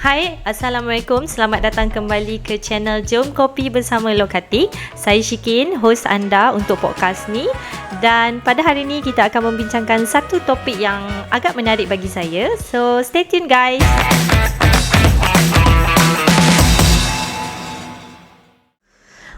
Hai, Assalamualaikum. Selamat datang kembali ke channel Jom Kopi bersama Lokatik. Saya Syikin, host anda untuk podcast ni. Dan pada hari ini kita akan membincangkan satu topik yang agak menarik bagi saya. So, stay tune guys.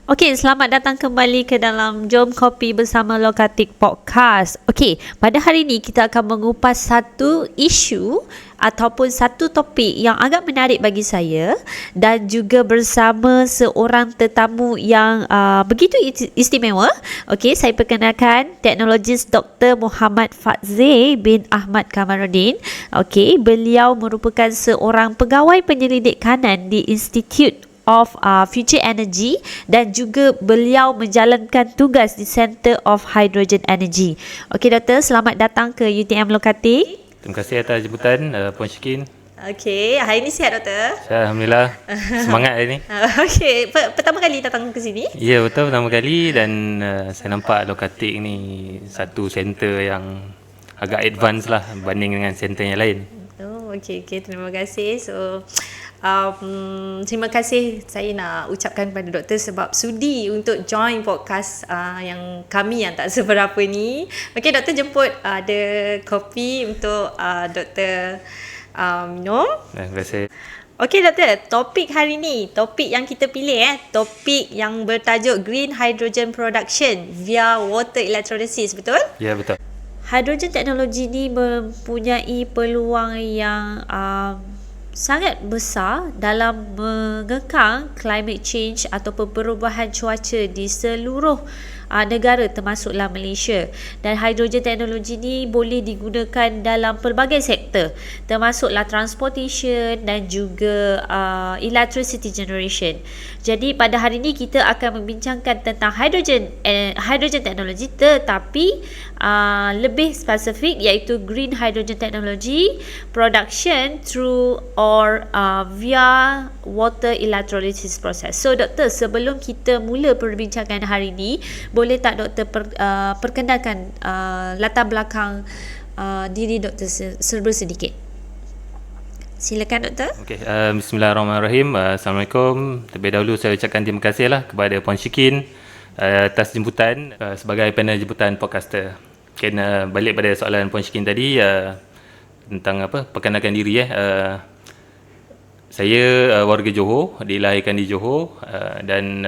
Okey, selamat datang kembali ke dalam Jom Kopi bersama Lokatik Podcast. Okey, pada hari ini kita akan mengupas satu isu ataupun satu topik yang agak menarik bagi saya dan juga bersama seorang tetamu yang begitu istimewa. Okey, saya perkenalkan teknologis Dr. Muhammad Fadzil bin Ahmad Kamaruddin. Okey, beliau merupakan seorang pegawai penyelidik kanan di Institute of Future Energy dan juga beliau menjalankan tugas di Center of Hydrogen Energy. Okey doktor, selamat datang ke UTM Lokatik. Terima kasih atas jemputan Puan Syikin. Okey, hari ini sihat doktor? Sihat, Alhamdulillah. Semangat hari ni. Okey, pertama kali datang ke sini? Ya, betul, pertama kali dan saya nampak Lokatik ni satu center yang agak advance lah berbanding dengan center yang lain. Oh, okey, terima kasih. So terima kasih saya nak ucapkan pada doktor sebab sudi untuk join podcast yang kami yang tak seberapa ni. Okey, doktor jemput ada kopi untuk doktor minum. Terima kasih. Okey doktor, topik hari ni, topik yang kita pilih topik yang bertajuk Green Hydrogen Production via Water Electrolysis, betul? Ya, betul. Hydrogen teknologi ni mempunyai peluang yang sangat besar dalam mengekang climate change ataupun perubahan cuaca di seluruh negara termasuklah Malaysia. Dan hydrogen teknologi ni boleh digunakan dalam pelbagai sektor termasuklah transportation dan juga electricity generation. Jadi pada hari ini kita akan membincangkan tentang hydrogen teknologi, tetapi lebih spesifik iaitu green hydrogen technology production through or via water electrolysis process. So doktor, sebelum kita mula perbincangan hari ini, boleh tak doktor perkenalkan latar belakang diri doktor serba sedikit? Silakan doktor. Okey, bismillahirrahmanirrahim. Assalamualaikum. Terlebih dahulu saya ucapkan terima kasih lah kepada Puan Syikin atas jemputan sebagai panel jemputan podcaster. Kena balik pada soalan Puan Syikin tadi tentang perkenalkan diri. Saya warga Johor, dilahirkan di Johor dan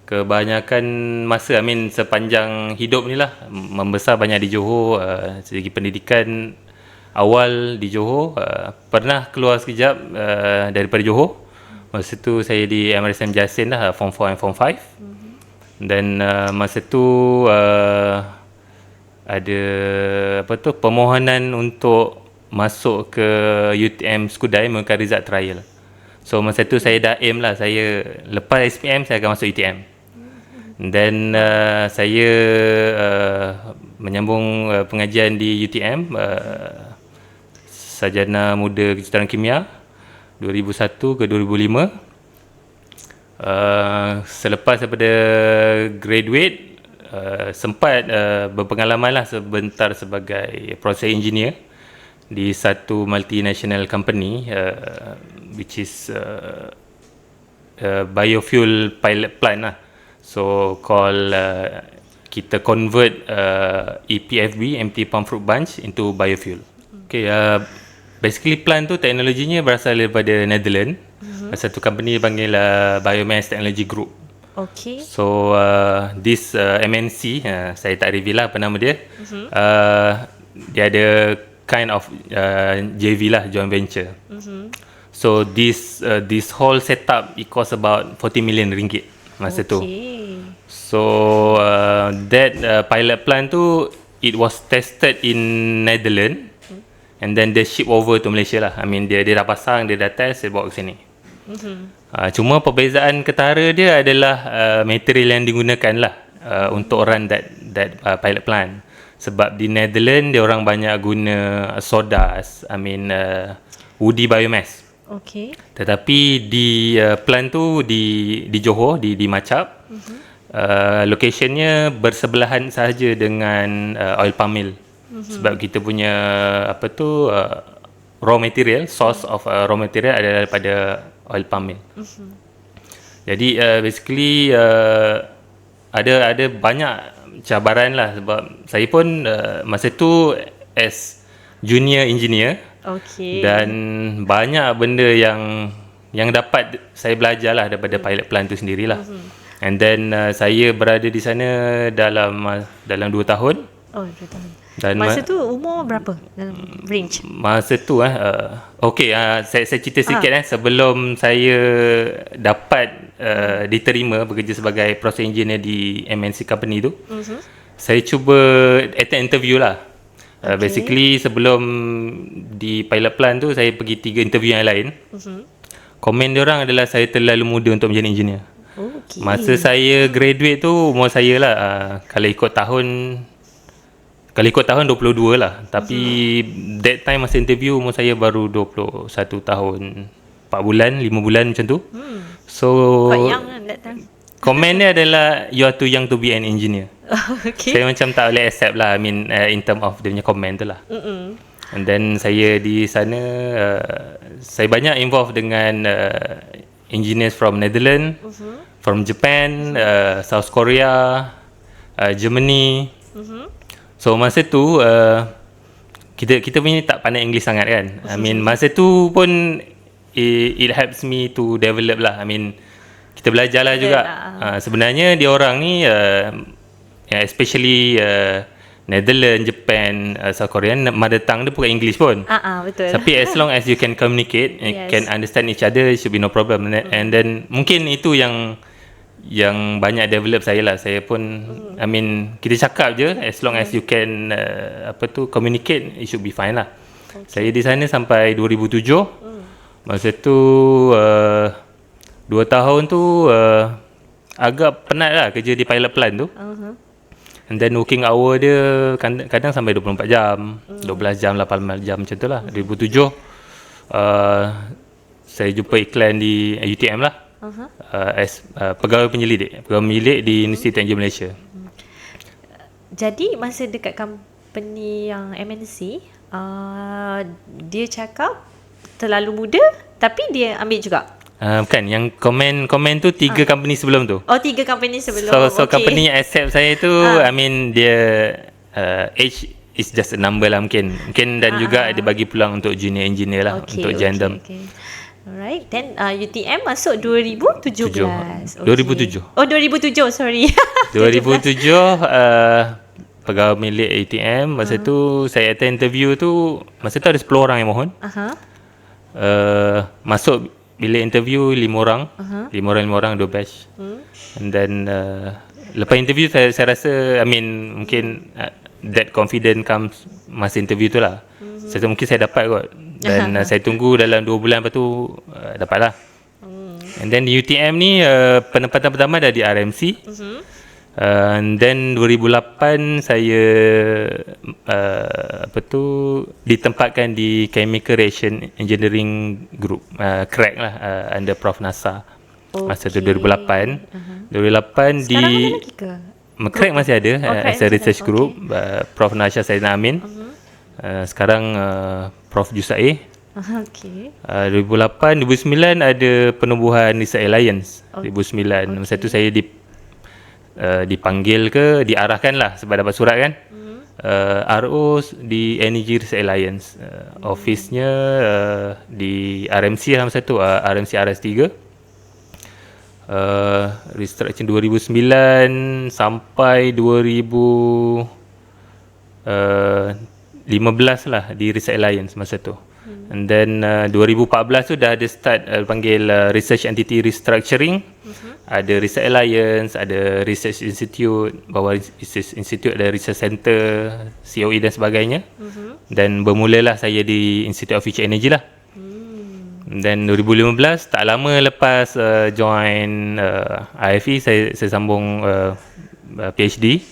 kebanyakan masa sepanjang hidup ni lah membesar banyak di Johor. Segi pendidikan awal di Johor, pernah keluar sekejap daripada Johor. Masa tu saya di MRSM Jasin lah, Form 4 and Form 5. Dan masa tu ada permohonan untuk masuk ke UTM Skudai menggunakan result trial. So masa tu saya dah aim lah, saya lepas SPM saya akan masuk UTM. Dan saya menyambung pengajian di UTM, Sarjana Muda Kejuruteraan Kimia 2001 ke 2005. Selepas daripada graduate, sempat berpengalaman lah sebentar sebagai process engineer di satu multinational company which is biofuel pilot plant lah. So kita convert EPFB, empty palm fruit bunch, into biofuel. Okay, basically plant tu teknologinya berasal daripada Netherlands. Satu company panggil Biomass Technology Group. Okay. So this MNC, saya tak reveal lah apa nama dia. Dia ada kind of JV lah, joint venture. So this whole setup, it cost about 40 million ringgit masa tu. So that pilot plant tu, it was tested in Netherlands and then they ship over to Malaysia lah. Dia dah pasang, dia dah test, dia bawa ke sini. Cuma perbezaan ketara dia adalah material yang digunakan lah untuk run that pilot plant. Sebab di Netherlands dia orang banyak guna soda, woody biomass. Okay. Tetapi di plant tu di Johor, di Macap, locationnya bersebelahan sahaja dengan oil palm mill. Sebab kita punya raw material, source of raw material adalah daripada oil palm mill. Jadi basically ada banyak cabaran lah, sebab saya pun masa tu as junior engineer, dan banyak benda yang dapat saya belajar lah daripada pilot plant tu sendirilah. And then saya berada di sana dalam 2 tahun. Oh, 2 tahun. Dan Masa tu umur berapa dalam range? Masa tu saya cerita sikit sebelum saya dapat diterima bekerja sebagai process engineer di MNC company tu. Saya cuba attend interview lah. Basically sebelum di pilot plant tu saya pergi 3 interview yang lain. Komen diorang adalah saya terlalu muda untuk menjadi engineer. Masa saya graduate tu umur saya lah kalau ikut tahun 22 lah. Tapi that time masa interview umur saya baru 21 tahun 4 bulan 5 bulan macam tu. So quite young kan that time. komen dia adalah you are too young to be an engineer. Saya macam tak boleh accept lah, I mean in term of dia punya komen tu lah. And then saya di sana saya banyak involved dengan engineers from Netherlands, from Japan, South Korea, Germany. So masa tu kita punya tak pandai English sangat kan. I mean masa tu pun it helps me to develop lah. I mean kita belajar lah juga. Sebenarnya dia orang ni especially Netherlands, Japan, South Korea, mother tongue dia bukan English pun. Betul. Tapi as long as you can communicate, can understand each other, it should be no problem. And then mungkin itu yang banyak develop saya lah. Saya pun I mean kita cakap je, as long as you can communicate, it should be fine lah. Saya di sana sampai 2007. Masa tu 2 tahun tu agak penat lah kerja di pilot plant tu. And then working hour dia kadang sampai 24 jam, 12 jam, 18 jam macam tu lah. 2007 saya jumpa iklan di UTM lah. As pegawai penyelidik di Universiti Teknologi Malaysia. Jadi masa dekat company yang MNC, dia cakap terlalu muda, tapi dia ambil juga. Bukan, yang komen tu 3 company sebelum tu. Oh, 3 company sebelum. So company yang accept saya tu, I mean dia age is just a number lah mungkin dan juga dia bagi peluang untuk junior engineer lah, untuk join them. Alright, then UTM masuk 2017. 2007. Oh, 2007, sorry. 2007 pegawai milik UTM. Masa tu saya attend interview tu, masa tu ada 10 orang yang mohon. Masuk bilik interview 5 orang. 5 orang 2 batch. And then lepas interview saya rasa I mean mungkin that confidence comes masa interview tu lah. Saya mungkin saya dapat kot. Dan saya tunggu dalam 2 bulan lepas tu dapat lah. And then di UTM ni penempatan pertama dah di RMC. And then 2008 saya ditempatkan di Chemical Reaction Engineering Group, CREG lah, under Prof NASA. Masa tu 2008. 2008 sekarang di ada lagi ke? CREG masih ada as a research group. Prof Nasha Saidina Amin. Sekarang Prof Jusae. 2008, 2009 ada penubuhan Research Alliance. 2009 masa tu saya dipanggil diarahkan lah sebab dapat surat kan. RO di Energy Research Alliance. Office-nya di RMC lah masa tu, RMC RS3. Restructuring 2009 sampai 2015 lah di Research Alliance masa tu. And then 2014 tu dah ada start panggil Research Entity Restructuring. Ada Research Alliance, ada Research Institute, bawah Research Institute ada Research Center, COE dan sebagainya. Dan bermulalah saya di Institute of Future Energy lah. Dan 2015 tak lama lepas join IFE saya sambung PhD.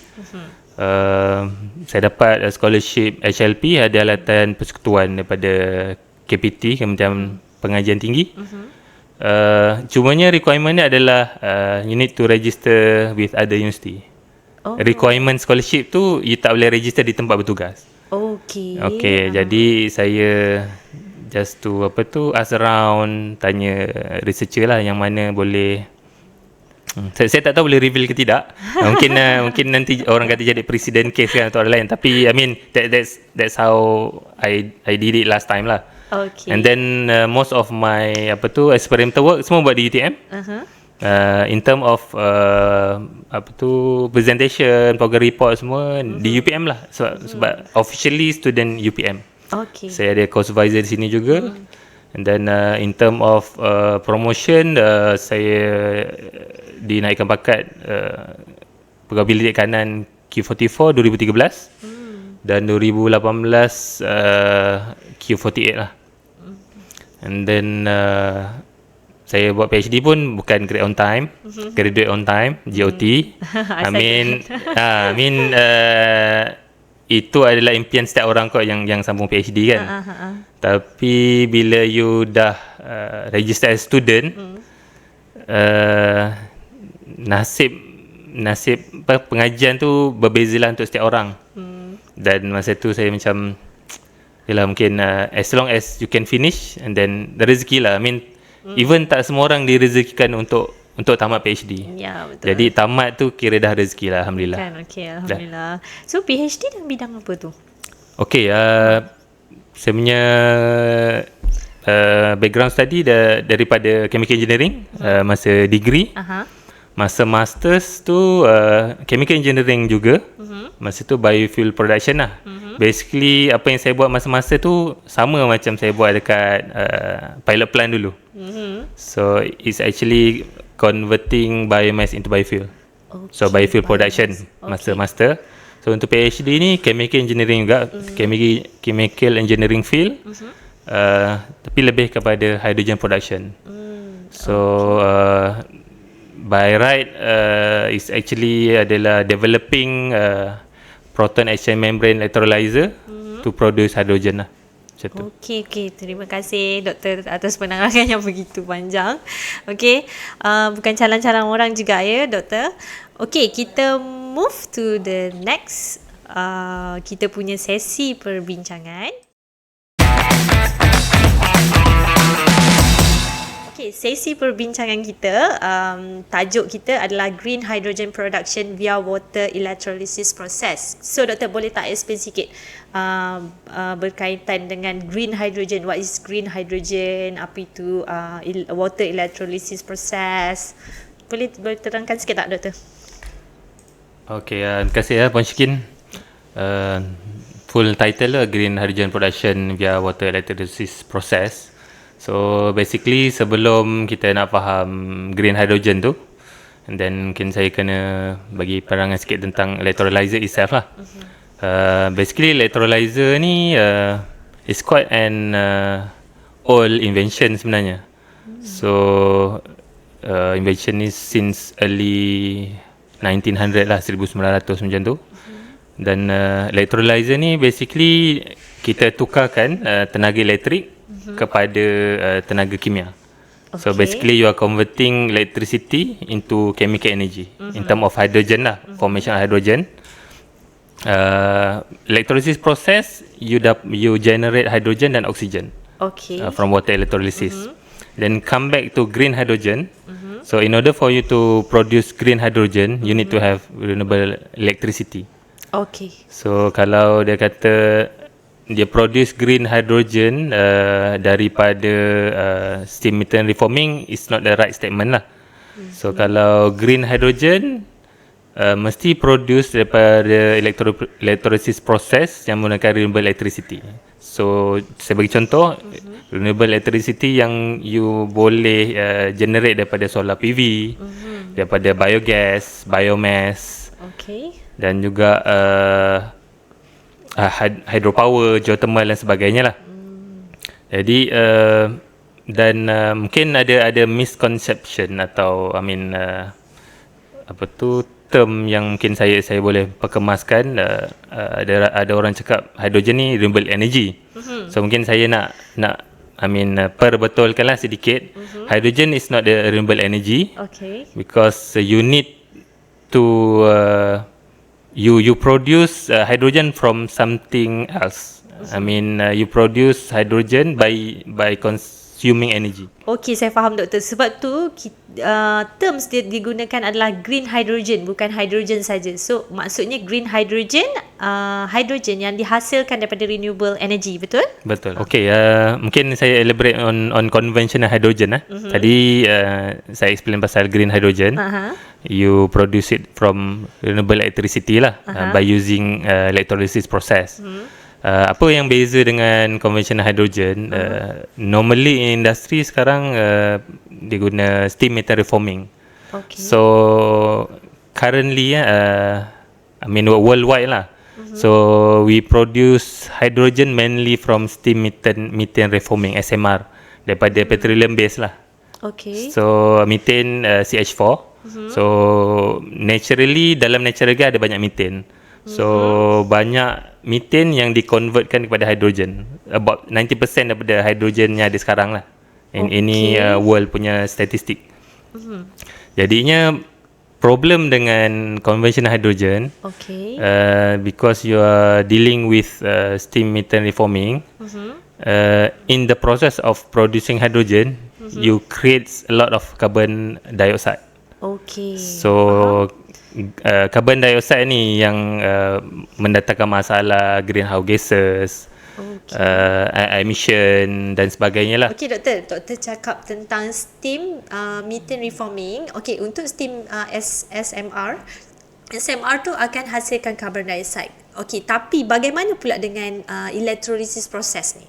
Saya dapat scholarship HLP, ada alatan persekutuan daripada KPT, Kementerian Pengajian Tinggi. Cumanya requirement dia adalah you need to register with other university. Requirement scholarship tu you tak boleh register di tempat bertugas. Okey, jadi saya just to ask around, tanya researcher lah yang mana boleh. Saya tak tahu boleh reveal ke tidak. Mungkin nanti orang kata jadi presiden case kan atau lain, tapi I mean that's how I did it last time lah. Okay. And then most of my experimental work semua buat di UTM. In term of presentation, program report semua di UPM lah. Sebab officially student UPM. Okay. Saya ada course advisor di sini juga. And then in term of promotion, saya dinaikkan pangkat pegawai bilik kanan Q44 2013 dan 2018 Q48 lah. And then saya buat PhD pun bukan grade on time, graduate on time, GOT. I mean itu adalah impian setiap orang kot yang sambung PhD kan. Tapi bila you dah register as student, nasib pengajian tu berbezalah untuk setiap orang. Dan masa tu saya macam yalah, mungkin as long as you can finish, and then the rezeki lah. I mean even tak semua orang direzekikan untuk tamat PhD. Ya, betul. Jadi tamat tu kira dah rezeki lah, alhamdulillah. Kan, okey, alhamdulillah. So PhD dalam bidang apa tu? Okey, saya punya background study daripada chemical engineering masa degree. Masa masters tu chemical engineering juga. Masa tu biofuel production lah. Basically apa yang saya buat masa-masa tu sama macam saya buat dekat pilot plant dulu. So it's actually converting biomass into biofuel. So biofuel production masa master. So untuk PhD ni chemical engineering juga, chemical engineering field. Tapi lebih kepada hydrogen production. So by right is actually adalah developing proton exchange membrane electrolyzer to produce hydrogen lah. Okey, terima kasih doktor atas penerangan yang begitu panjang. Okey, bukan calang-calang orang juga ya doktor. Okey, kita move to the next kita punya sesi perbincangan. Okay, sesi perbincangan kita, tajuk kita adalah Green Hydrogen Production via Water Electrolysis Process. So, doktor boleh tak explain sikit berkaitan dengan green hydrogen? What is green hydrogen? Apa itu water electrolysis process? Boleh terangkan sikit tak, doktor? Okay, terima kasih Puan Syikin. Full title lah Green Hydrogen Production via Water Electrolysis Process. So basically sebelum kita nak faham green hydrogen tu, and then mungkin saya kena bagi penerangan sikit tentang electrolyzer itself lah. Basically electrolyzer ni is quite an old invention sebenarnya. So invention ni since early 1900 lah, 1900 macam tu. Dan electrolyzer ni basically kita tukarkan tenaga elektrik kepada tenaga kimia. So basically you are converting electricity into chemical energy in term of hydrogen lah, formation of hydrogen. Electrolysis process you generate hydrogen dan oxygen from water electrolysis. Then come back to green hydrogen. So in order for you to produce green hydrogen, you need to have renewable electricity. So kalau dia kata dia produce green hydrogen daripada steam methane reforming, is not the right statement lah. So kalau green hydrogen mesti produce daripada electrolysis process yang menggunakan renewable electricity. So saya bagi contoh, renewable electricity yang you boleh generate daripada solar PV, daripada biogas, biomass, dan juga hydropower, geothermal dan sebagainya lah. Jadi dan mungkin ada misconception atau term yang mungkin saya boleh perkemaskan. Ada orang cakap hydrogen ni renewable energy. So mungkin saya nak perbetulkanlah sedikit. Hydrogen is not the renewable energy. Because you need to you produce hydrogen from something else. I mean, you produce hydrogen by consuming energy. Okey, saya faham doktor. Sebab tu terms dia digunakan adalah green hydrogen, bukan hydrogen saja. So maksudnya green hydrogen, hydrogen yang dihasilkan daripada renewable energy, betul? Betul. Okay, mungkin saya elaborate on conventional hydrogen. Tadi saya explain pasal green hydrogen. You produce it from renewable electricity lah, by using electrolysis process. Apa yang beza dengan conventional hydrogen? Normally in industry sekarang dia guna steam methane reforming. Okay. So currently I mean worldwide lah. So we produce hydrogen mainly from steam methane reforming, SMR, daripada petroleum base lah. Okay. So methane CH4. So naturally dalam natural gas ada banyak methane. So banyak methane yang dikonvertkan kepada hydrogen. About 90% daripada hydrogen yang ada sekarang lah. Ini world punya statistik. Jadinya problem dengan conventional hydrogen, because you are dealing with steam methane reforming, in the process of producing hydrogen, you create a lot of carbon dioxide. Okay. So carbon dioxide ni yang mendatangkan masalah greenhouse gases, emission dan sebagainya lah. Okey doktor, doktor cakap tentang steam methane reforming. Okey, untuk steam SMR tu akan hasilkan carbon dioxide. Okey, tapi bagaimana pula dengan electrolysis proses ni?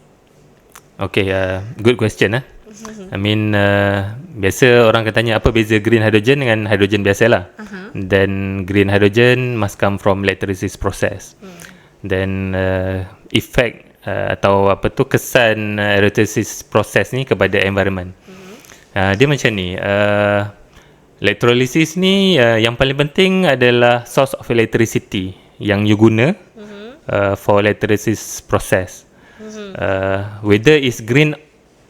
Okay, good question. I mean, biasa orang akan tanya apa beza green hydrogen dengan hydrogen biasa lah. Then green hydrogen must come from electrolysis process. Then effect atau apa tu kesan electrolysis process ni kepada environment. Dia macam ni. Electrolysis ni yang paling penting adalah source of electricity yang you guna for electrolysis process. Whether is green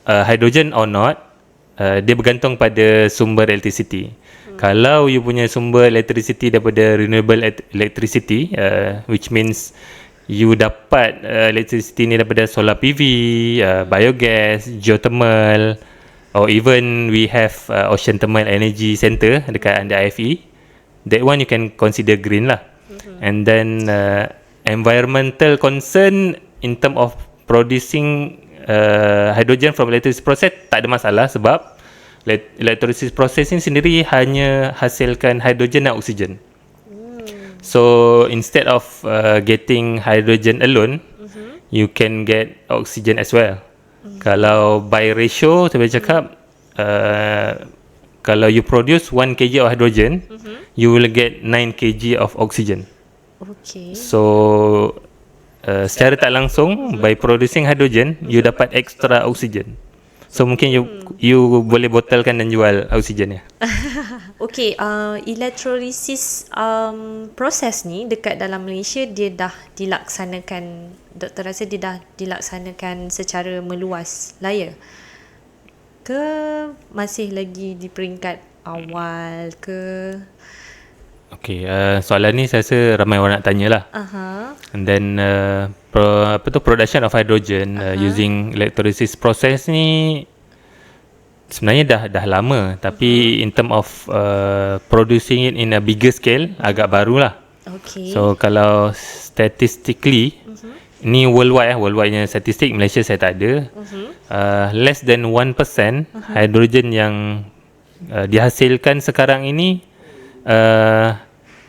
hydrogen or not, dia bergantung pada sumber electricity. Kalau you punya sumber electricity daripada renewable electricity, which means you dapat electricity ni daripada solar PV, biogas, geothermal, or even we have ocean thermal energy center dekat under IFE. That one you can consider green lah. And then environmental concern in term of producing hydrogen from electrolysis process tak ada masalah sebab electrolysis process ni sendiri hanya hasilkan hydrogen dan oksigen. So instead of getting hydrogen alone, you can get oxygen as well. Kalau by ratio, saya boleh cakap kalau you produce 1 kg of hydrogen, you will get 9 kg of oxygen. Okay. So secara tak langsung, by producing hydrogen, you dapat extra oxygen. So mungkin you boleh botolkan dan jual oksigen ya. Okey, electrolysis proses ni dekat dalam Malaysia dia dah dilaksanakan. Doktor rasa dia dah dilaksanakan secara meluas lah ya? Ke masih lagi di peringkat awal ke? Okey, soalan ni saya rasa ramai orang nak tanya lah. And then production of hydrogen using electrolysis process ni sebenarnya dah lama, tapi in term of producing it in a bigger scale agak barulah. Okay. So kalau statistically ni worldwide statistik, Malaysia saya tak ada. Less than 1% hydrogen yang dihasilkan sekarang ini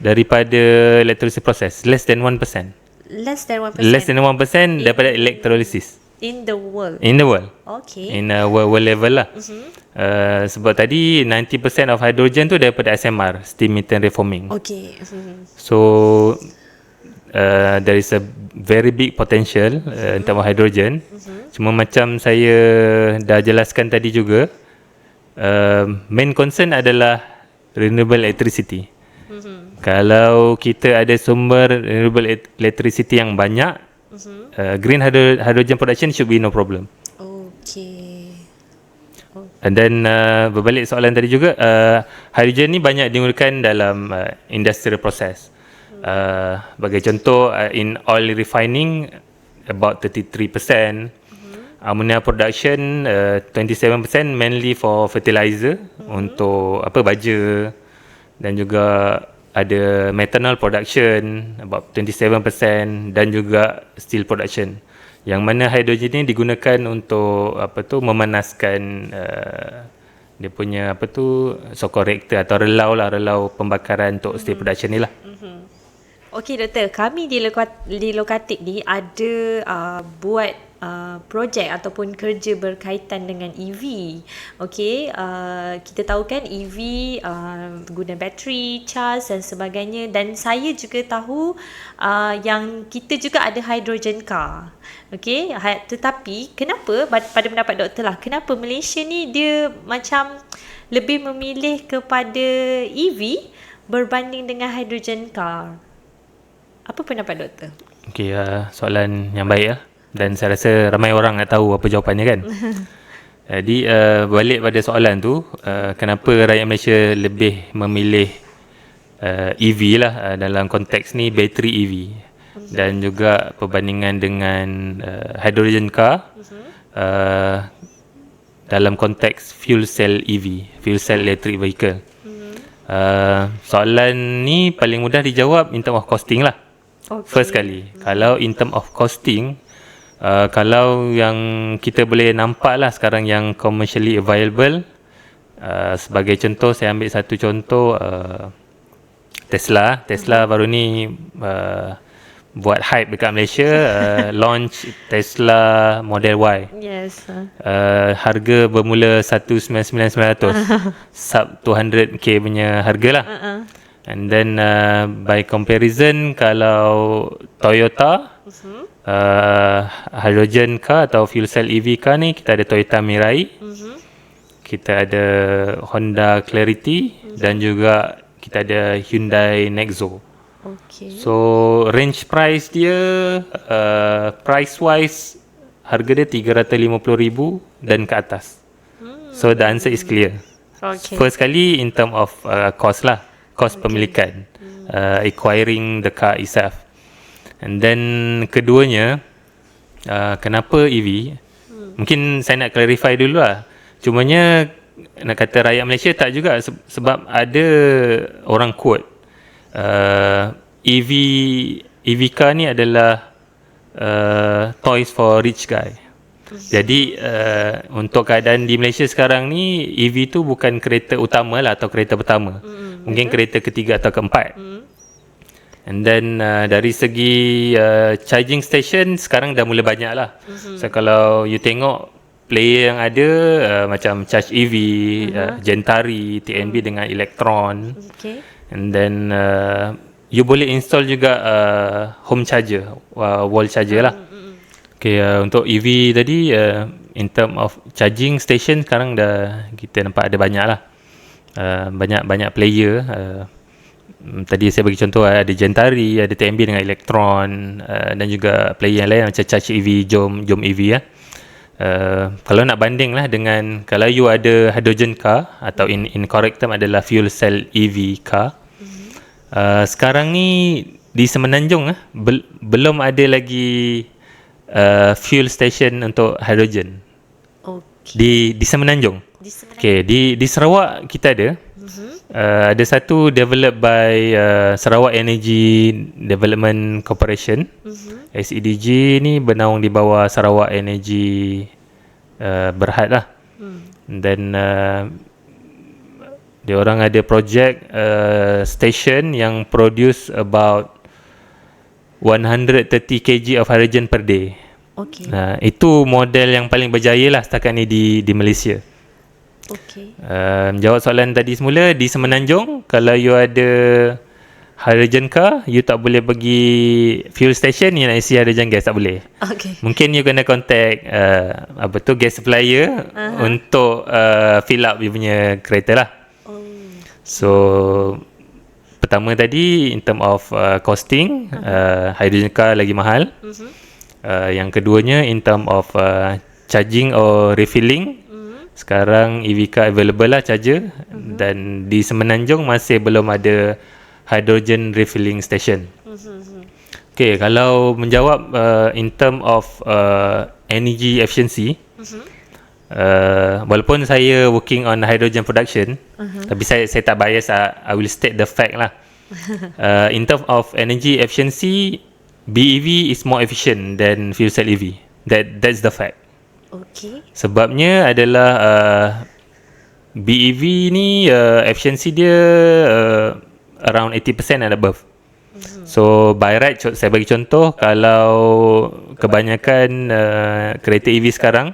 daripada electrolysis process. Less than 1%. Less than 1%. Less than 1% daripada electrolysis. In the world. In the world. Okay. In world level lah. Sebab tadi 90% of hydrogen tu daripada SMR, steam methane reforming. Okay. So there is a very big potential in terms of hydrogen. Cuma macam saya dah jelaskan tadi juga, main concern adalah renewable electricity. Kalau kita ada sumber renewable electricity yang banyak, green hydrogen production should be no problem. Okay. And then berbalik soalan tadi juga, hydrogen ni banyak digunakan dalam industrial process. Bagi contoh, in oil refining, about 33%. Ammonia production 27% mainly for fertilizer untuk baja, dan juga ada methanol production about 27% dan juga steel production. Yang mana hidrogen ni digunakan untuk memanaskan dia punya so-called reactor atau relau pembakaran untuk steel production ni lah. Okey doktor, kami di Lokatik ni ada buat projek ataupun kerja berkaitan dengan EV. Okey, kita tahu kan EV guna bateri, charge dan sebagainya, dan saya juga tahu yang kita juga ada hydrogen car. Okey, tetapi kenapa pada pendapat doktor lah, kenapa Malaysia ni dia macam lebih memilih kepada EV berbanding dengan hydrogen car? Apa pendapat doktor? Okey, soalan yang baik lah. Dan saya rasa ramai orang nak tahu apa jawapannya kan. Jadi balik pada soalan tu, kenapa rakyat Malaysia lebih memilih EV lah dalam konteks ni, bateri EV. Dan juga perbandingan dengan hydrogen car dalam konteks fuel cell EV, fuel cell electric vehicle. Soalan ni paling mudah dijawab in term of costing lah. First kali, kalau in term of costing, kalau yang kita boleh nampak lah sekarang yang commercially available, sebagai contoh, saya ambil satu contoh, Tesla baru ni buat hype dekat Malaysia, launch Tesla Model Y. Yes. Harga bermula 199,900 sub 200k punya harga lah. And then by comparison, kalau Toyota hydrogen car atau fuel cell EV car ni, kita ada Toyota Mirai, kita ada Honda Clarity, dan juga kita ada Hyundai Nexo. So range price dia, price wise, harga dia 350,000 dan ke atas. So the answer is clear. First kali in term of cost lah, cost pemilikan, acquiring the car itself. And then keduanya, kenapa EV? Mungkin saya nak clarify dulu lah. Cumanya nak kata rakyat Malaysia tak juga, sebab ada orang quote EV car ni adalah toys for rich guy. Jadi untuk keadaan di Malaysia sekarang ni, EV tu bukan kereta utama lah atau kereta pertama. Mungkin kereta ketiga atau keempat. And then dari segi charging station sekarang dah mula banyak lah. So kalau you tengok player yang ada, macam Charge EV, Gentari, TNB dengan Electron. And then you boleh install juga home charger, wall charger lah. Okay, untuk EV tadi, in term of charging station sekarang dah kita nampak ada banyak lah. Banyak player. Tadi saya bagi contoh, ada Gentari, ada TNB dengan Electron, dan juga player yang lain macam Charge EV, Jom EV ya. Kalau nak banding lah dengan, kalau you ada hydrogen car atau in correct term adalah fuel cell EV car, sekarang ni di Semenanjung belum ada lagi fuel station untuk hydrogen. Di Semenanjung. Okay, di Sarawak kita ada. Ada satu developed by Sarawak Energy Development Corporation. SEDG ni bernaung di bawah Sarawak Energy Berhad lah. Dan dia orang ada project station yang produce about 130 kg of hydrogen per day. Itu model yang paling berjaya lah setakat ni di Malaysia. Jawab soalan tadi semula, di Semenanjung kalau you ada hydrogen car, you tak boleh pergi fuel station you nak isi hydrogen gas, tak boleh. Mungkin you kena contact gas supplier untuk fill up you punya kereta lah. So pertama tadi in term of costing, hydrogen car lagi mahal. Yang keduanya in term of charging or refilling, sekarang EV car available lah charger. Dan di Semenanjung masih belum ada hydrogen refilling station. Okay, kalau menjawab in term of energy efficiency, walaupun saya working on hydrogen production, tapi saya tak bias, I will state the fact lah. In term of energy efficiency, BEV is more efficient than fuel cell EV. That's the fact. Okay. Sebabnya adalah BEV ni efficiency dia around 80% and above. So by right, saya bagi contoh, kalau kebanyakan kereta EV sekarang,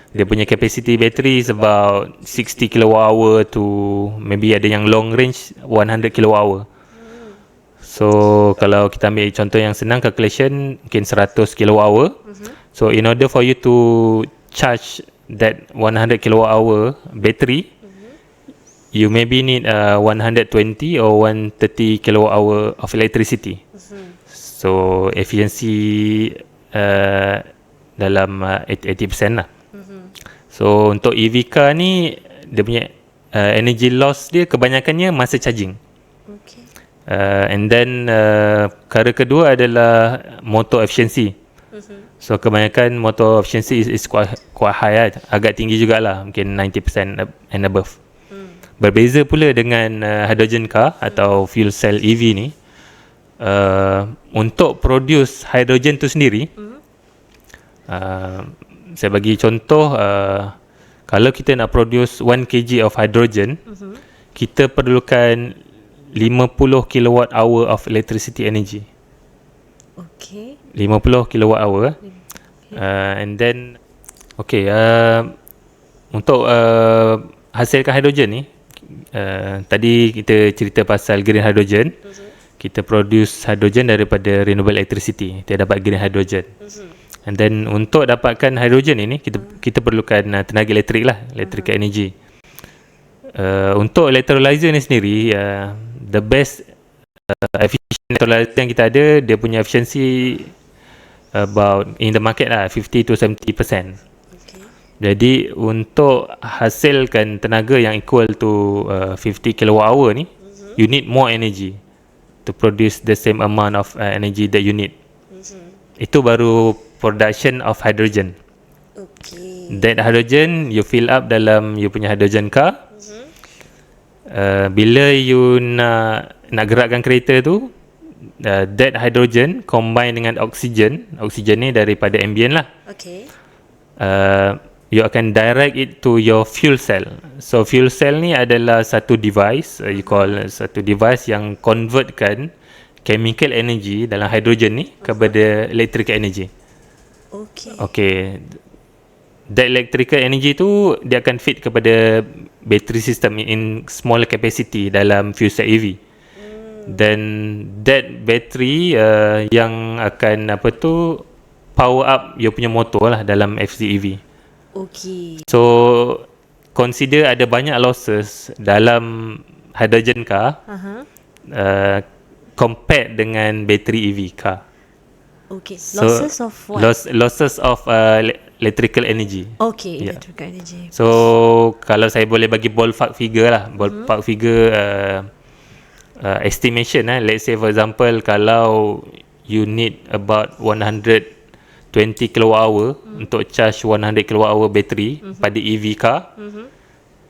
dia punya capacity battery is about 60 kWh to maybe ada yang long range 100 kWh. So kalau kita ambil contoh yang senang, calculation mungkin 100 kWh. So in order for you to charge that 100 kWh battery, you maybe need 120 or 130 kWh of electricity. So efficiency dalam 80% lah. So untuk EV car ni, dia punya energy loss dia kebanyakannya masa charging. Okay. And then perkara kedua adalah motor efficiency. So kebanyakan motor efficiency is quite high lah, agak tinggi jugalah, mungkin 90% and above. Berbeza pula dengan hydrogen car atau fuel cell EV ni, untuk produce hydrogen tu sendiri, saya bagi contoh, kalau kita nak produce 1 kg of hydrogen, kita perlukan 50 kWh of electricity energy. Okay. 50 kWh. And then okay, untuk hasilkan hydrogen ni, tadi kita cerita pasal green hydrogen. Kita produce hydrogen daripada renewable electricity, dia dapat green hydrogen. And then untuk dapatkan hydrogen ini, kita perlukan tenaga elektrik lah, electrical energy. Untuk electrolyzer ni sendiri, the best efficient electrolyzer yang kita ada, dia punya efficiency about in the market lah 50 to 70%. Okay. Jadi untuk hasilkan tenaga yang equal to 50 kWh ni, you need more energy to produce the same amount of energy that you need. Itu baru production of hydrogen. Okay. That hydrogen you fill up dalam you punya hydrogen car. Bila you nak gerakkan kereta tu, that hydrogen combine dengan oxygen ni daripada ambient lah. Okay. You akan direct it to your fuel cell. So fuel cell ni adalah satu device, you call satu device yang convertkan chemical energy dalam hydrogen ni kepada electrical energy. Okay. Okay. That electrical energy tu dia akan feed kepada battery system in smaller capacity dalam fuel cell EV. Then that battery yang akan power up you punya motor lah dalam FCEV. Okay. So consider ada banyak losses dalam hydrogen car compared dengan battery EV car. Okay. So, Losses of what? Losses of electrical energy. Okay, Yeah. electrical energy. So kalau saya boleh bagi ballpark figure lah, ballpark figure estimation lah. Let's say for example, kalau you need about 120 kWh untuk charge 100 kWh battery pada EV car,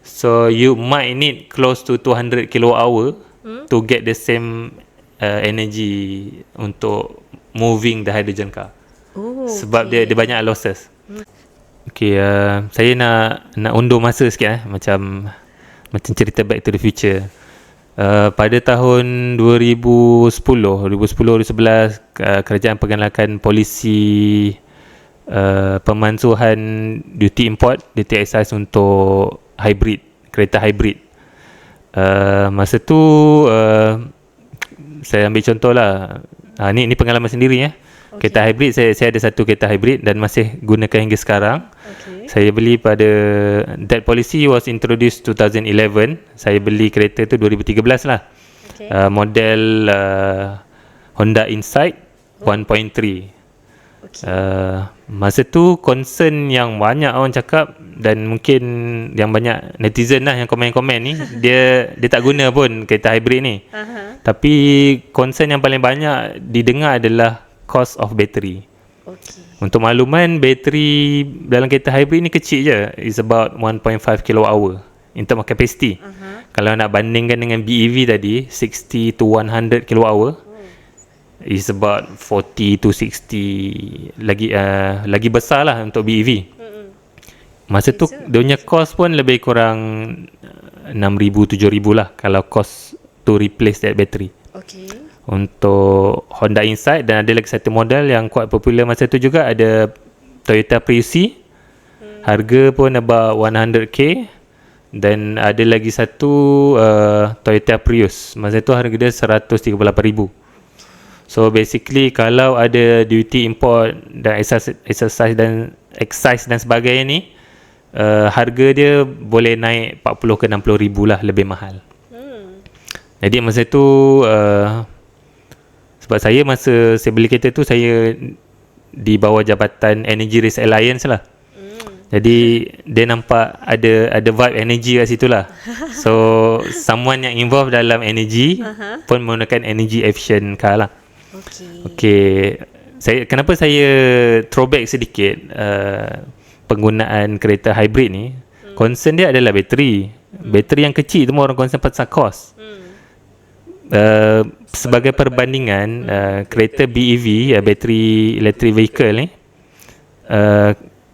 so you might need close to 200 kWh to get the same energy untuk moving the hydrogen car. Oh, Sebab okay. dia banyak losses. Okay, saya nak undur masa sikit macam cerita Back to the Future. Pada tahun 2011, kerajaan perkenalkan polisi pemansuhan duty import, duty excise untuk kereta hybrid. Masa tu saya ambil contoh lah. Ni pengalaman sendiri ya. Okay. Kereta hybrid, saya ada satu kereta hybrid dan masih gunakan hingga sekarang. Okay. Saya beli that policy was introduced 2011. Saya beli kereta tu 2013 lah. Okay. Model Honda Insight 1.3. Okay. Masa tu concern yang banyak orang cakap dan mungkin yang banyak netizen lah yang komen-komen ni, dia tak guna pun kereta hybrid ni. Tapi concern yang paling banyak didengar adalah cost of battery. Okay. Untuk makluman, bateri dalam kereta hybrid ni kecil je. It's about 1.5 kWh in term of capacity. Kalau nak bandingkan dengan BEV tadi, 60 to 100 kWh, is about 40 to 60, lagi besar lah untuk BEV. Masa tu dia punya cost pun lebih kurang 6,000-7,000 lah kalau cost to replace that battery. Okay. Untuk Honda Insight, dan ada lagi satu model yang quite popular masa tu juga, ada Toyota Prius C. Harga pun about 100k. Dan ada lagi satu Toyota Prius. Masa tu harga dia 138,000. So basically kalau ada duty import dan excise dan sebagainya ni, harga dia boleh naik 40 ke 60,000 lah, lebih mahal. Jadi masa tu sebab masa saya beli kereta tu, saya di bawah jabatan Energy Race Alliance lah. Jadi dia nampak ada vibe energy kat situ lah. So someone yang involved dalam energy pun menggunakan energy efficient car lah. Okay. Kenapa saya throwback sedikit penggunaan kereta hybrid ni, concern dia adalah bateri. Bateri yang kecil tu orang concern pasal cost. Sebagai perbandingan, kereta BEV, bateri electric vehicle ni,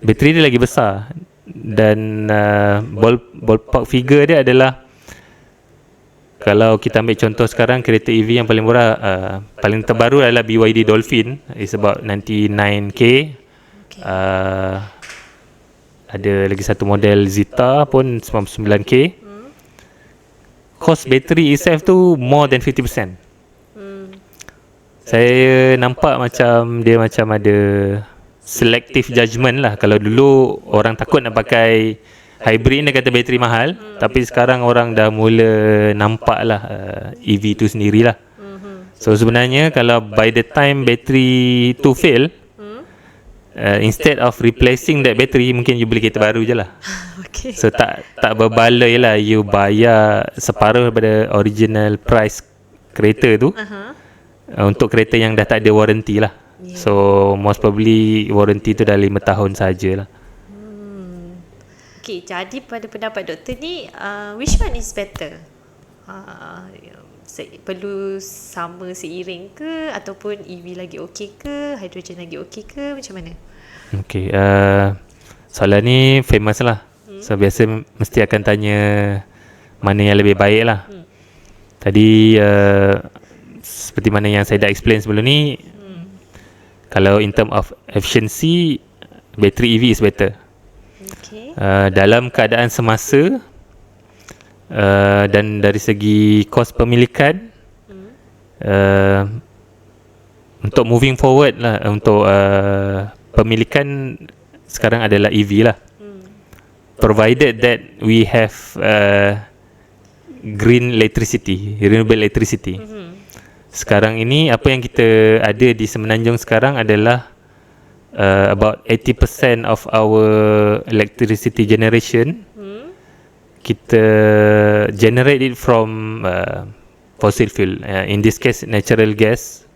bateri dia lagi besar. Dan ballpark figure dia adalah, kalau kita ambil contoh sekarang, kereta EV yang paling murah, paling terbaru adalah BYD Dolphin, is about 99k. Ada lagi satu model Zeta pun 99k. Cost battery itself tu more than 50%. Saya nampak macam dia macam ada selective judgement lah. Kalau dulu orang takut nak pakai hybrid ni, kata bateri mahal, tapi sekarang orang dah mula nampak lah EV tu sendirilah. So sebenarnya kalau by the time bateri tu fail, instead of replacing that battery, mungkin you beli kereta baru je lah. So tak berbaloi lah you bayar separuh daripada original price kereta tu untuk kereta yang dah tak ada warranty lah. So most probably warranty tu dah 5 tahun sajalah. Okay, jadi pada pendapat doktor ni, which one is better? Perlu sama seiring ke, ataupun EV lagi okey ke, hydrogen lagi okey ke, macam mana? Okay, soalan ni famous lah. So biasa mesti akan tanya mana yang lebih baik lah. Tadi seperti mana yang saya dah explain sebelum ni, kalau in term of efficiency, battery EV is better. Dalam keadaan semasa, dan dari segi kos pemilikan, untuk moving forward lah, untuk pemilikan sekarang adalah EV lah, provided that we have green electricity, renewable electricity. Sekarang ini apa yang kita ada di Semenanjung sekarang adalah about 80% of our electricity generation kita generate it from fossil fuel, in this case natural gas,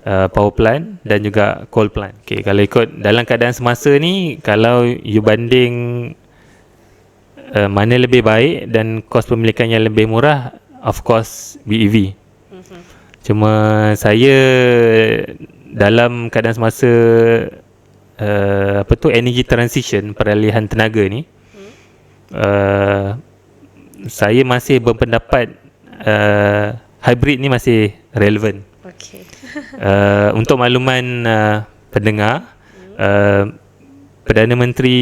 power plant dan juga coal plant. Okay, kalau ikut dalam keadaan semasa ni, kalau you banding mana lebih baik dan kos pemilikan yang lebih murah, of course BEV. Cuma saya dalam keadaan semasa energy transition, peralihan tenaga ni, saya masih berpendapat hybrid ni masih relevan. Untuk makluman pendengar, Perdana Menteri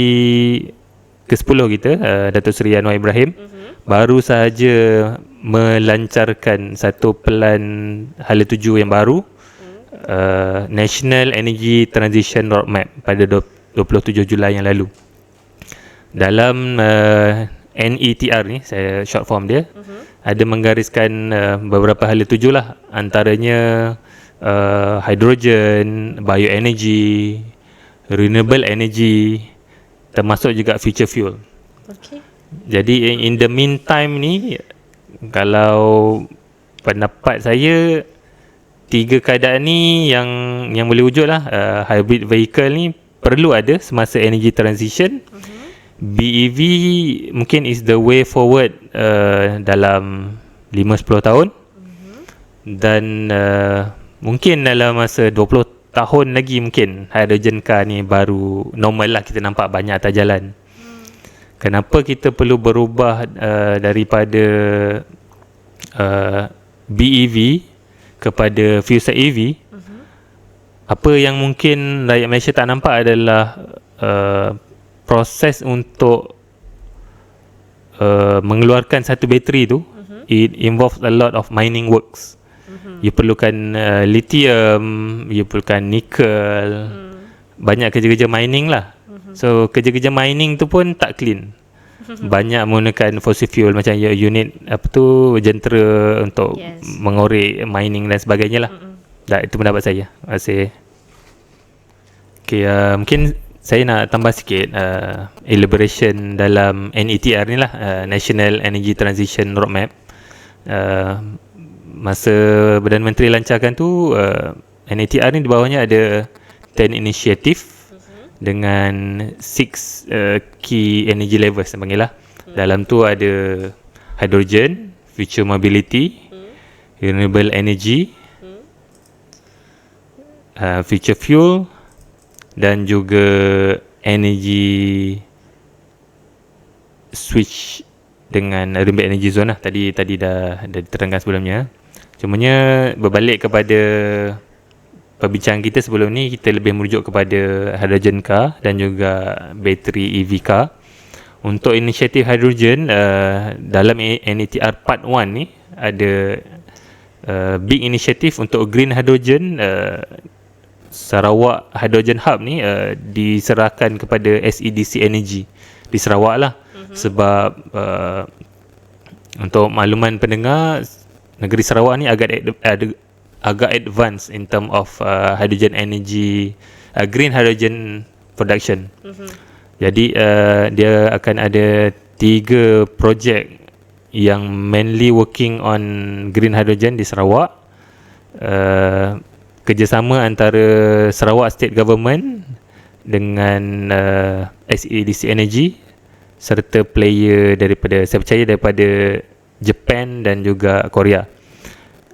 ke-10 kita, Datuk Seri Anwar Ibrahim, baru sahaja melancarkan satu pelan hala tuju yang baru, National Energy Transition Roadmap, pada 27 Julai yang lalu. Dalam NETR ni, saya short form dia, ada menggariskan beberapa hala tuju lah, antaranya hydrogen, bioenergy, renewable energy, termasuk juga future fuel. Jadi in the meantime ni, kalau pendapat saya, tiga keadaan ni yang boleh wujud lah. Hybrid vehicle ni perlu ada semasa energy transition. BEV mungkin is the way forward dalam 5-10 tahun. Dan mungkin dalam masa 20 tahun lagi mungkin hydrogen car ni baru normal lah, kita nampak banyak atas jalan. Kenapa kita perlu berubah daripada BEV kepada fuel cell EV? Apa yang mungkin rakyat Malaysia tak nampak adalah proses untuk mengeluarkan satu bateri tu, it involves a lot of mining works. You perlukan lithium, you perlukan nickel, banyak kerja-kerja mining lah. So kerja-kerja mining tu pun tak clean. Banyak menggunakan fossil fuel, macam unit apa tu, jentera untuk mengorek mining dan sebagainya lah. Itu pendapat saya. Terima kasih. Okay, mungkin saya nak tambah sikit elaboration dalam NETR ni lah, National Energy Transition Roadmap. Masa Perdana Menteri lancarkan tu, NETR ni di bawahnya ada 10 initiative dengan 6 key energy levels, saya panggil lah. Dalam tu ada hydrogen, future mobility, renewable energy, future fuel, dan juga energy switch dengan renewable energy zone lah. Tadi dah diterangkan sebelumnya. Cumanya berbalik kepada perbincangan kita sebelum ni, kita lebih merujuk kepada hydrogen car dan juga bateri EV car. Untuk inisiatif hydrogen, dalam NETR Part 1 ni ada big inisiatif untuk green hydrogen. Sarawak Hydrogen Hub ni diserahkan kepada SEDC Energy di Sarawak lah. Sebab untuk makluman pendengar, negeri Sarawak ni agak advance in term of hydrogen energy, green hydrogen production. Jadi dia akan ada 3 projek yang mainly working on green hydrogen di Sarawak. Kerjasama antara Sarawak State Government dengan SEDC Energy serta player daripada, saya percaya daripada Japan dan juga Korea.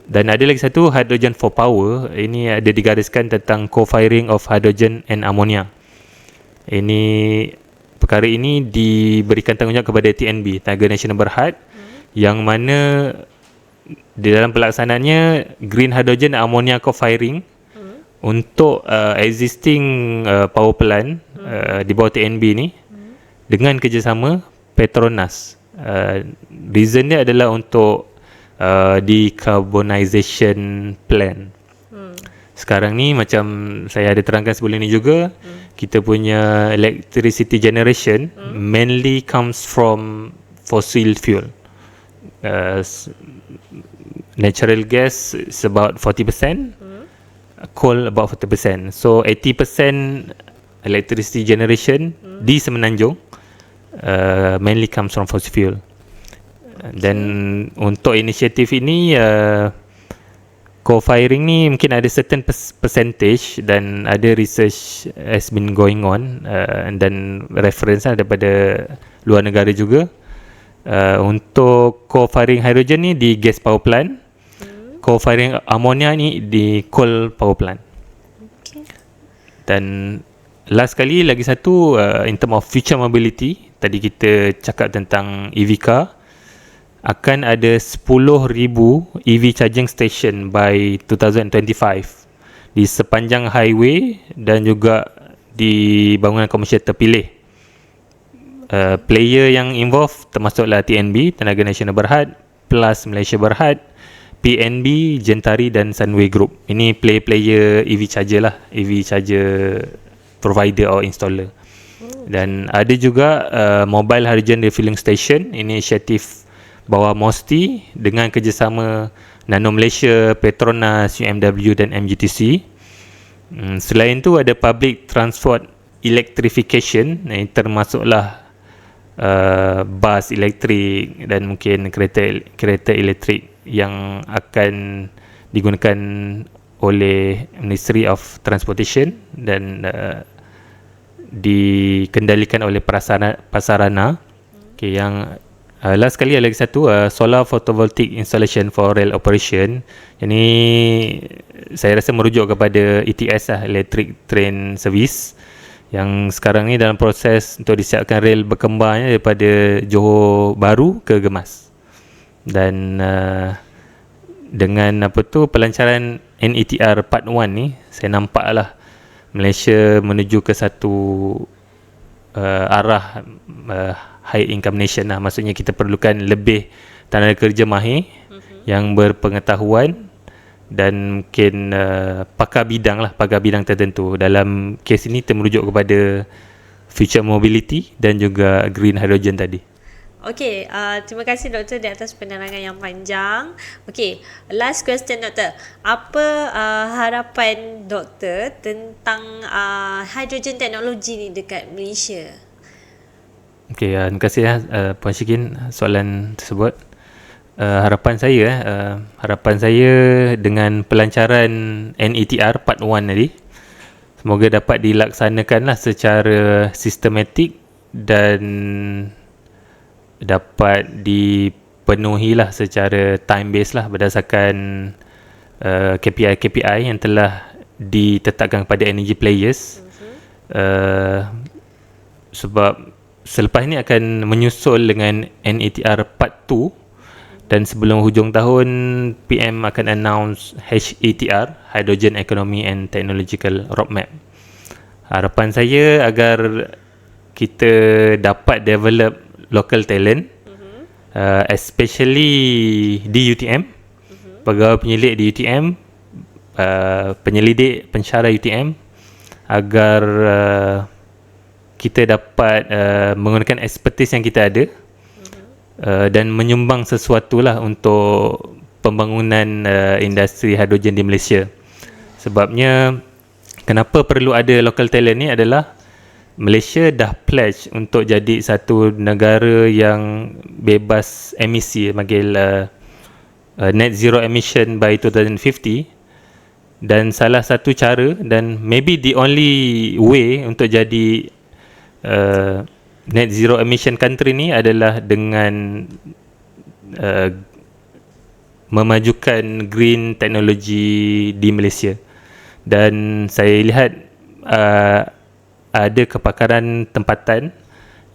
Dan ada lagi satu, Hydrogen for Power. Ini ada digariskan tentang co-firing of hydrogen and ammonia. Perkara ini diberikan tanggungjawab kepada TNB, Tenaga Nasional Berhad, yang mana di dalam pelaksanaannya green hydrogen dan ammonia co-firing untuk existing power plant di bawah TNB ni dengan kerjasama Petronas. Reason dia adalah untuk decarbonization plan. Sekarang ni macam saya ada terangkan sebelum ni juga, kita punya electricity generation mainly comes from fossil fuel. Natural gas is about 40%, coal about 40%. So 80% electricity generation di Semenanjung mainly comes from fossil fuel. Dan untuk inisiatif ini, co-firing ni mungkin ada certain percentage, dan ada research has been going on, dan reference daripada luar negara juga. Untuk co-firing hydrogen ni di gas power plant, co-firing ammonia ni di coal power plant. Dan last kali lagi satu, in term of future mobility, tadi kita cakap tentang EV car. Akan ada 10,000 EV charging station by 2025 di sepanjang highway dan juga di bangunan komersial terpilih. Player yang involved termasuklah TNB, Tenaga Nasional Berhad, Plus Malaysia Berhad, PNB, Gentari dan Sunway Group. Ini player EV charger lah, EV charger provider or installer. Dan ada juga mobile hydrogen refilling station, inisiatif bawah MOSTI dengan kerjasama Nano Malaysia, Petronas, UMW dan MGTC. Selain tu ada public transport electrification, termasuklah bas elektrik dan mungkin kereta elektrik yang akan digunakan oleh Ministry of Transportation dan dikendalikan oleh Prasarana. Okay, yang last sekali lagi satu, solar photovoltaic installation for rail operation. Yang ni saya rasa merujuk kepada ETS lah, Electric Train Service, yang sekarang ni dalam proses untuk disiapkan rel berkembarnya daripada Johor Bahru ke Gemas. Dan dengan pelancaran NETR Part 1 ni, saya nampak lah Malaysia menuju ke satu arah high income nation lah. Maksudnya kita perlukan lebih tenaga kerja mahir yang berpengetahuan dan mungkin pakar bidang tertentu. Dalam kes ini merujuk kepada future mobility dan juga green hydrogen tadi. Okey, terima kasih doktor di atas penerangan yang panjang. Okey, last question doktor. Apa harapan doktor tentang hydrogen technology ni dekat Malaysia? Okey, terima kasih Puan Syikin soalan tersebut. Harapan saya dengan pelancaran NETR Part 1 tadi, semoga dapat dilaksanakanlah secara sistematik dan dapat dipenuhilah secara time based lah berdasarkan KPI yang telah ditetapkan kepada energy players. Sebab selepas ini akan menyusul dengan NETR Part 2, dan sebelum hujung tahun PM akan announce HETR, Hydrogen Economy and Technological Roadmap. Harapan saya agar kita dapat develop local talent, especially di UTM, pegawai penyelidik di UTM, penyelidik pensyarah UTM, agar kita dapat menggunakan expertise yang kita ada dan menyumbang sesuatu lah untuk pembangunan industri hidrogen di Malaysia. Sebabnya kenapa perlu ada local talent ni adalah Malaysia dah pledge untuk jadi satu negara yang bebas emisi, panggil net zero emission by 2050. Dan salah satu cara dan maybe the only way untuk jadi net zero emission country ni adalah dengan memajukan green technology di Malaysia. Dan saya lihat ada kepakaran tempatan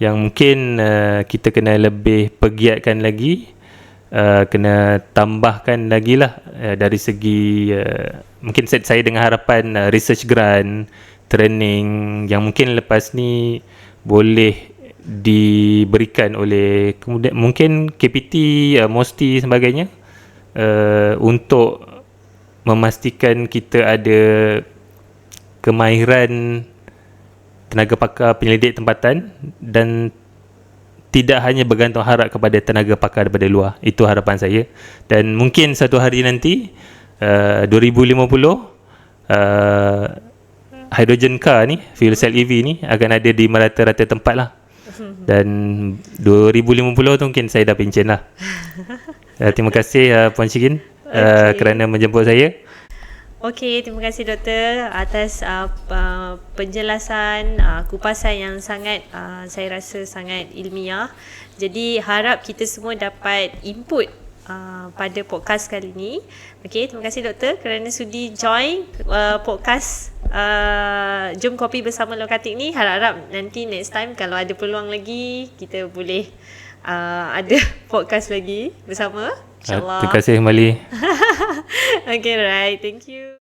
yang mungkin kita kena lebih pegiatkan lagi, kena tambahkan lagi lah dari segi mungkin saya dengan harapan research grant, training yang mungkin lepas ni boleh diberikan oleh kemudian mungkin KPT, MOSTI sebagainya, untuk memastikan kita ada kemahiran tenaga pakar penyelidik tempatan dan tidak hanya bergantung harap kepada tenaga pakar daripada luar. Itu harapan saya. Dan mungkin satu hari nanti 2050 hydrogen car ni, fuel cell EV ni akan ada di merata-rata tempat lah. Dan 2050 tu mungkin saya dah pencen lah. Terima kasih Puan Syikin kerana menjemput saya. Okey, terima kasih doktor atas penjelasan, kupasan yang sangat saya rasa sangat ilmiah. Jadi harap kita semua dapat input pada podcast kali ini. Okey, terima kasih doktor kerana sudi join podcast Jom Kopi Bersama Lokatik ni. Harap-harap nanti next time kalau ada peluang lagi kita boleh ada podcast lagi bersama, InsyaAllah. Terima kasih kembali. Okay, right. Thank you.